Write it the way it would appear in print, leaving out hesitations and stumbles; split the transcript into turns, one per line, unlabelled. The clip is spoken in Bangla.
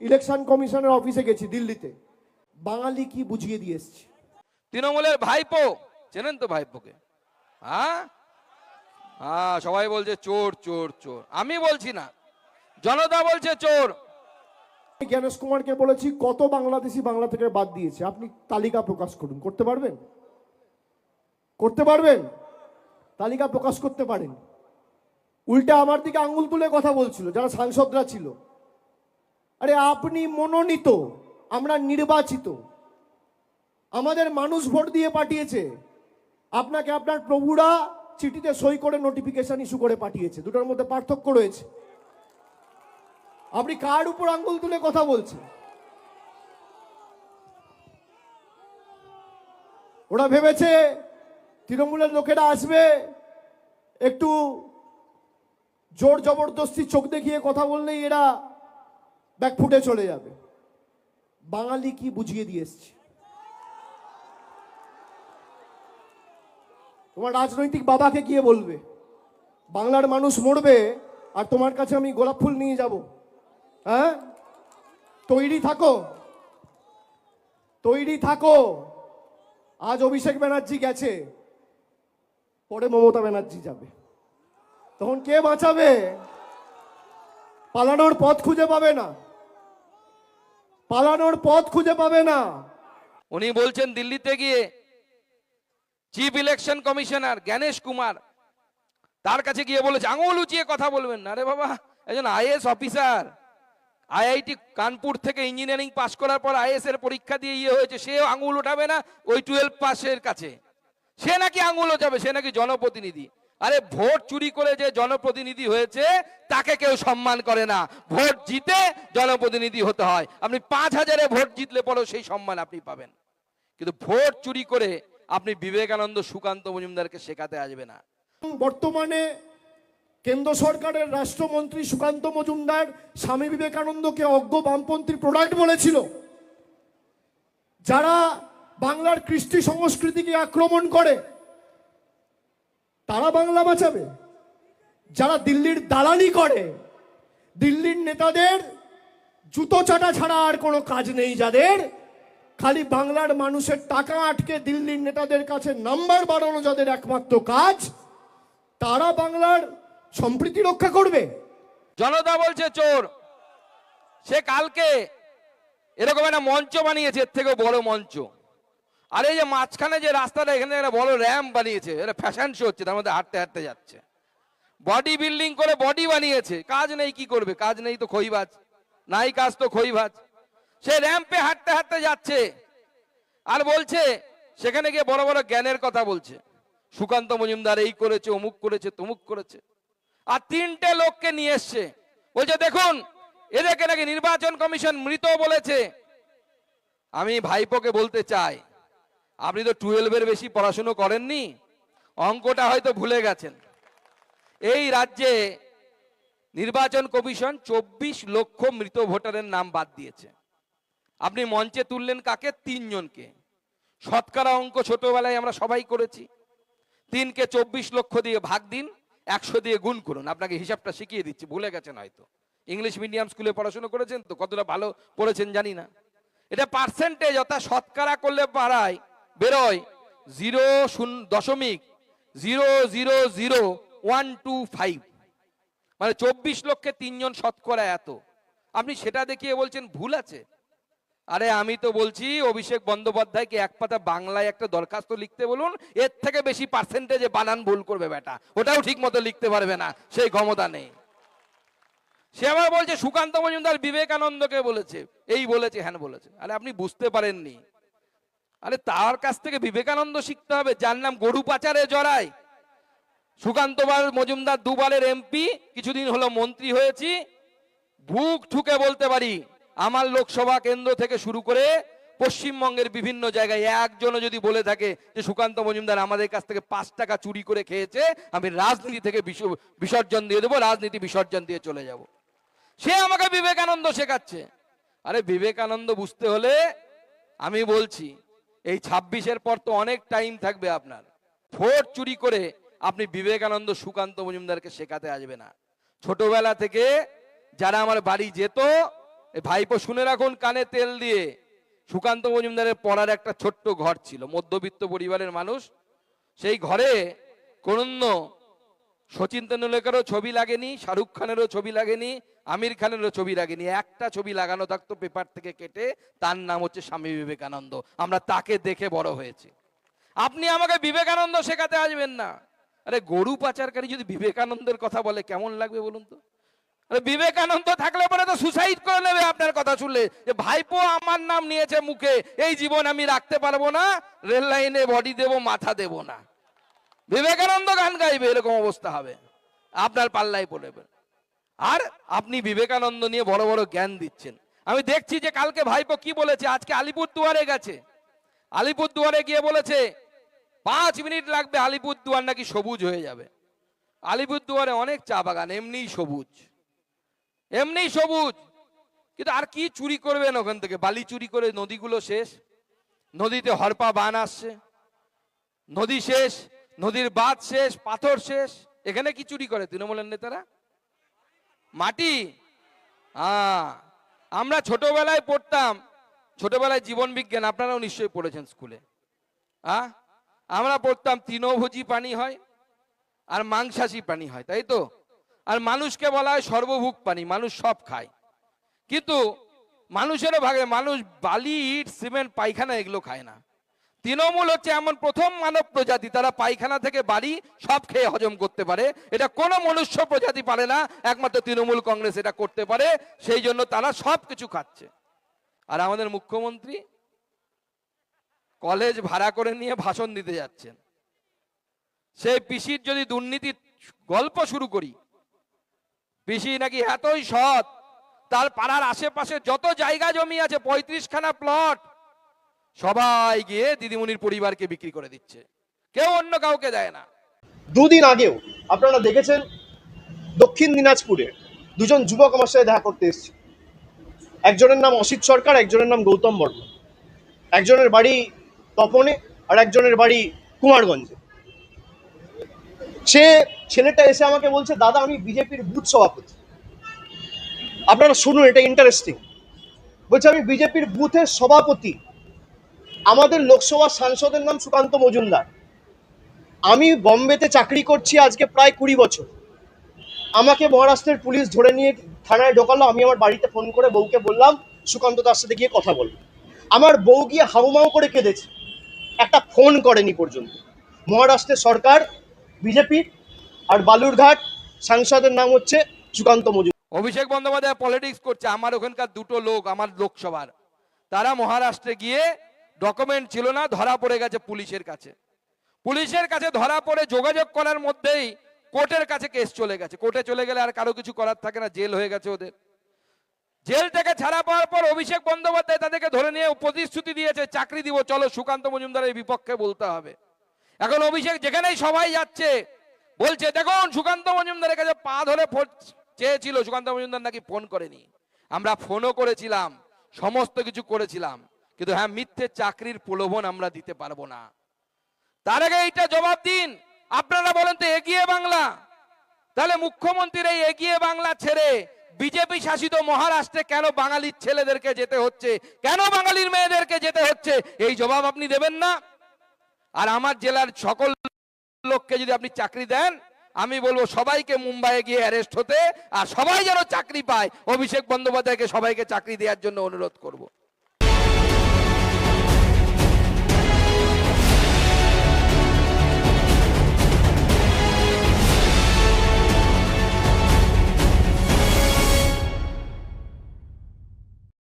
ইলেকশন কমিশনের অফিসে গেছি দিল্লিতে, বাঙালি কি বুঝিয়ে দিয়ে এসছি।
তৃণমূলের ভাইপো, চেনেন তো ভাইপোকে? হ্যাঁ হ্যাঁ, সবাই বলছে চোর চোর চোর, আমি বলছি না, জনতা বলছে চোর।
জ্ঞানেশ কুমারকে বলেছি কত বাংলাদেশি বাংলা থেকে বাদ দিয়েছে, আপনি তালিকা প্রকাশ করুন। করতে পারবেন? করতে পারবেন? তালিকা প্রকাশ করতে পারেন। উল্টা আমার দিকে আঙ্গুল তুলে কথা বলছিল যারা সাংসদরা ছিল। আরে আপনি মনোনীত, আমরা নির্বাচিত, আমাদের মানুষ ভোট দিয়ে পাঠিয়েছে, আপনাকে আপনার প্রভুরা চিঠিতে সই করে নোটিফিকেশন ইস্যু করে পাঠিয়েছে, দুটোর মধ্যে পার্থক্য রয়েছে। আপনি কার উপর আঙ্গুল তুলে কথা বলছেন? ওরা ভেবেছে তৃণমূলের লোকেরা আসবে, একটু জোর জবরদস্তি চোখ দেখিয়ে কথা বললেই এরা ব্যাক ফুটে চলে যাবে। বাঙালি কি বুঝিয়ে দিয়ে এসছি। তোমার রাজনৈতিক বাবাকে গিয়ে বলবে বাংলার মানুষ মরবে আর তোমার কাছে আমি গোলাপ ফুল নিয়ে যাব? হ্যাঁ, তৈরি থাকো, তৈরি থাকো। আজ অভিষেক ব্যানার্জি গেছে, পরে মমতা ব্যানার্জি যাবে, তখন কে বাঁচাবে? পালানোর পথ খুঁজে পাবে না, পালানোর পথ খুঁজে পাবে না।
উনি বলছেন দিল্লিতে গিয়ে chief election commissioner Gyanesh Kumar তার কাছে গিয়ে বলেছে আঙুল উঁচিয়ে কথা বলবেন না। আরে বাবা, একজন আইএস অফিসার, আইআইটি কানপুর থেকে ইঞ্জিনিয়ারিং পাশ করার পর আইএস এর পরীক্ষা দিয়ে হয়েছে, সে আঙুল উঠাবে না ওই 12 পাসের কাছে? সে নাকি আঙুল উঠাবে? সে নাকি জনপ্রতিনিধি। আরে ভোট চুরি করে যে জনপ্রতিনিধি হয়েছে তাকে কেউ সম্মান করে না, ভোট জিতে জনপ্রতিনিধি হতে হয়। আপনি 5000-এ ভোট জিতলে পরেও সেই সম্মান আপনি পাবেন, কিন্তু ভোট চুরি করে আপনি বিবেকানন্দ সুকান্ত মজুমদারকে শেখাতে আসবে না।
বর্তমানে কেন্দ্র সরকারের রাষ্ট্রমন্ত্রী সুকান্ত মজুমদার স্বামী বিবেকানন্দকে অজ্ঞ বামপন্থীর প্রোডাক্ট বলেছিল। যারা বাংলার কৃষ্টি সংস্কৃতিকে আক্রমণ করে তারা বাংলা বাঁচাবে? যারা দিল্লির দালালি করে, দিল্লির নেতাদের জুতো চাটা ছাড়া আর কোনো কাজ নেই, যাদের খালি বাংলার মানুষের টাকা আটকে দিল্লির নেতাদের কাছে নাম্বার বাড়ানো যাদের একমাত্র কাজ, তারা বাংলার সম্প্রীতি রক্ষা করবে?
জনতা বলছে চোর। সে কালকে এরকম একটা মঞ্চ বানিয়েছে, এর থেকেও বড় মঞ্চ। আর এই যে মাঝখানে যে রাস্তাটা, এখানে একটা বড় র্যাম্প বানিয়েছে, এটা ফ্যাশন শো হচ্ছে, তার মধ্যে হাঁটতে হাঁটতে যাচ্ছে। বডি বিল্ডিং করে বডি বানিয়েছে, কাজ নেই, কি করবে? কাজ নেই তো খইবাজ, নাই কাজ তো খইবাজ। সে র্যাম্পে হাঁটতে হাঁটতে যাচ্ছে আর বলছে, সেখানে গিয়ে বড় বড় জ্ঞানের কথা বলছে, সুকান্ত মজুমদার এই করেছে, অমুক করেছে, তমুক করেছে। আর 3টে লোককে নিয়ে এসছে, বলছে দেখুন এদেরকে নাকি নির্বাচন কমিশন মৃত বলেছে। আমি ভাইপোকে বলতে চাই, আপনি তো 12-এর বেশি পড়াশুনো করেননি, অঙ্কটা হয়তো ভুলে গেছেন। এই রাজ্যে নির্বাচন কমিশন 24 লক্ষ মৃত ভোটারের নাম বাদ দিয়েছে। আপনি মঞ্চে তুললেন কাকে? 3 জনকে। শতকরা অঙ্ক ছোটবেলায় আমরা সবাই করেছি, 3কে 24 লক্ষ দিয়ে ভাগ দিন, 100 দিয়ে গুণ করুন। আপনাকে হিসাবটা শিখিয়ে দিচ্ছি, ভুলে গেছেন হয়তো, ইংলিশ মিডিয়াম স্কুলে পড়াশোনা করেছেন তো, কতটা ভালো পড়েছেন জানি না। এটা পার্সেন্টেজ, অর্থাৎ শতকরা করলে পাড়ায় বেরোয় 0.0000125, মানে 24 লক্ষে 3 জন শতকরা এত। আপনি সেটা দেখিয়ে বলছেন ভুল আছে। আরে আমি তো বলছি অভিষেক বন্দ্যোপাধ্যায়কে এক পাতা বাংলায় একটা দরখাস্ত লিখতে বলুন, এর থেকে বেশি পার্সেন্টেজে বানান ভুল করবে বেটা, ওটাও ঠিক মতো লিখতে পারবে না, সেই ক্ষমতা নেই। সে আবার বলছে সুকান্ত মজুমদার বিবেকানন্দকে বলেছে, এই বলেছে, হ্যাঁ বলেছে। আরে আপনি বুঝতে পারেননি, আরে তার কাছ থেকে বিবেকানন্দ শিখতে হবে যার নাম গরু পাচারে জড়ায়। সুকান্ত মজুমদার 2বারের এমপি, কিছুদিন হলো মন্ত্রী হয়েছি, বুক ঠুকে বলতে পারি আমার লোকসভা কেন্দ্র থেকে শুরু করে পশ্চিমবঙ্গের বিভিন্ন জায়গায় একজনও যদি বলে থাকে যে সুকান্ত মজুমদার আমাদের কাছ থেকে 5 টাকা চুরি করে খেয়েছে, আমি রাজনীতি থেকে বিসর্জন দিয়ে দেবো, রাজনীতি বিসর্জন দিয়ে চলে যাব। সে আমাকে বিবেকানন্দ শেখাচ্ছে। আরে বিবেকানন্দ বুঝতে হলে আমি বলছি এই 26-এর পর তো অনেক টাইম থাকবে আপনার। ভোট চুরি করে আপনি বিবেকানন্দ সুকান্ত মজুমদারকে শেখাতে আসবে না। ছোটবেলা থেকে যারা আমার বাড়ি যেত এই ভাইপো শুনে রাখুন কানে তেল দিয়ে, সুকান্ত মজুমদারের পড়ার একটা ছোট্ট ঘর ছিল, মধ্যবিত্ত পরিবারের মানুষ। সেই ঘরে কোনন্য সচিন তেন্ডুলকারও ছবি লাগেনি, শাহরুখ খানেরও ছবি লাগেনি, আমির খানেরও ছবি লাগেনি। একটা ছবি লাগানো থাকতো পেপার থেকে কেটে, তার নাম হচ্ছে স্বামী বিবেকানন্দ। আমরা তাকে দেখে বড় হয়েছি। আপনি আমাকে বিবেকানন্দ শেখাতে আসবেন না। আরে গরু পাচারকারী যদি বিবেকানন্দের কথা বলে কেমন লাগবে বলুন তো? আরে বিবেকানন্দ থাকলে পরে তো সুসাইড করে নেবে আপনার কথা শুনলে, যে ভাইপো আমার নাম নিয়েছে মুখে, এই জীবন আমি রাখতে পারবো না, রেল লাইনে বডি দেবো, মাথা দেবো না। বিবেকানন্দ গান গাইবে, এরকম অবস্থা হবে, আপনার পাল্লাই পড়বে। আর আপনি বিবেকানন্দ নিয়ে বড় বড় জ্ঞান দিচ্ছেন। আমি দেখছি যে কালকে ভাইপো কি বলেছে, আজকে আলিপুরদুয়ারে গেছে, আলিপুরদুয়ারে গিয়ে বলেছে 5 মিনিট লাগবে, আলিপুরদুয়ার নাকি সবুজ হয়ে যাবে। আলিপুরদুয়ারে অনেক চা বাগান, এমনিই সবুজ, এমনিই সবুজ। কিন্তু আর কি চুরি করবেন ওখান থেকে? বালি চুরি করে নদীগুলো শেষ, নদীতে হরপা বান আসছে, নদী শেষ, নদীর বাঁধ শেষ, পাথর শেষ। এখানে কি চুরি করে তৃণমূলের নেতারা? মাটি। আমরা ছোটবেলায় পড়তাম, ছোটবেলায় জীবন বিজ্ঞান, আপনারাও নিশ্চয়ই পড়েছেন স্কুলে। আমরা পড়তাম তৃণভোজী প্রাণী হয় আর মাংসাশী প্রাণী হয়, তাই তো? আর মানুষকে বলা হয় সর্বভুক প্রাণী, মানুষ সব খায়। কিন্তু মানুষেরও ভাগে, মানুষ বালি, ইট, সিমেন্ট, পায়খানা এগুলো খায় না। তৃণমূল হচ্ছে এমন প্রথম মানব প্রজাতি, তারা পায়খানা থেকে বাড়ি সব খেয়ে হজম করতে পারে। এটা কোনো মনুষ্য প্রজাতি পারে না, একমাত্র তৃণমূল কংগ্রেস এটা করতে পারে। সেই জন্য তারা সব কিছু খাচ্ছে। আর আমাদের মুখ্যমন্ত্রী কলেজ ভাড়া করে নিয়ে ভাষণ দিতে যাচ্ছেন। সেই পিসির যদি দুর্নীতির গল্প শুরু করি, পিসি নাকি এতই সৎ, তার পাড়ার আশেপাশে যত জায়গা জমি আছে 35খানা প্লট সবাই গিয়ে দিদিমণির পরিবারকে বিক্রি করে দিচ্ছে, কেউ অন্য কাউকে দেয় না।
দুদিন আগেও আপনারা দেখেছেন দক্ষিণ দিনাজপুরে দুজন যুবক আমার সাথে দেখা করতে এসেছে। একজনের নাম অসিত সরকার, একজনের নাম গৌতম বর্মন। একজনের বাড়ি তপনে আর একজনের বাড়ি কুমারগঞ্জে। সে ছেলেটা এসে আমাকে বলছে, দাদা আমি বিজেপির বুথ সভাপতি। আপনারা শুনুন, এটা ইন্টারেস্টিং। বলছে আমি বিজেপির বুথের সভাপতি, আমাদের লোকসভা সাংসদের নাম সুকান্ত মজুমদার। আমি বম্বেতে চাকরি করছি আজকে প্রায় 20 বছর। আমাকে মহারাষ্ট্রের পুলিশ ধরে নিয়ে থানায় ঢোকালো। আমি আমার বাড়িতে ফোন করে বউকে বললাম সুকান্ত দার সাথে গিয়ে কথা বলবো। আমার বউ গিয়ে হাউমাউ করে কেঁদেছে, একটা ফোন করেনি পর্যন্ত। মহারাষ্ট্রের সরকার বিজেপির, আর বালুরঘাট সাংসদের নাম হচ্ছে সুকান্ত মজুমদার।
অভিষেক বন্দ্যোপাধ্যায় পলিটিক্স করছে। আমার ওখানকার দুটো লোক, আমার লোকসভার, তারা মহারাষ্ট্রে গিয়ে ডকুমেন্ট ছিল না, ধরা পড়ে গেছে পুলিশের কাছে। পুলিশের কাছে ধরা পড়ে যোগাযোগ করার মধ্যেই কোর্টের কাছে কেস চলে গেছে। কোর্টে চলে গেলে আর কারো কিছু করার থাকে না, জেল হয়ে গেছে ওদের। জেল থেকে ছাড়া পাওয়ার পর অভিষেক বন্দ্যোপাধ্যায় তাদেরকে ধরে নিয়ে প্রতিশ্রুতি দিয়েছে চাকরি দিব, চলো সুকান্ত মজুমদারের বিপক্ষে বলতে হবে। এখন অভিষেক যেখানেই সবাই যাচ্ছে বলছে দেখুন সুকান্ত মজুমদারের কাছে পা ধরে চেয়েছিল, সুকান্ত মজুমদার নাকি ফোন করেনি। আমরা ফোনও করেছিলাম, সমস্ত কিছু করেছিলাম, কিন্তু হ্যাঁ মিথ্যে চাকরির প্রলোভন আমরা দিতে পারবো না। তার আগে এইটা জবাব দিন। আপনারা বলেন তো এগিয়ে বাংলা, তাহলে মুখ্যমন্ত্রীর এই এগিয়ে বাংলা ছেড়ে বিজেপি শাসিত মহারাষ্ট্রে কেন বাঙালির ছেলেদেরকে যেতে হচ্ছে, কেন বাঙালির মেয়েদেরকে যেতে হচ্ছে, এই জবাব আপনি দেবেন না। আর আমার জেলার সকল লোককে যদি আপনি চাকরি দেন, আমি বলবো সবাইকে মুম্বাইয়ে গিয়ে অ্যারেস্ট হতে, আর সবাই যেন চাকরি পায়। অভিষেক বন্দ্যোপাধ্যায়কে সবাইকে চাকরি দেওয়ার জন্য অনুরোধ করব।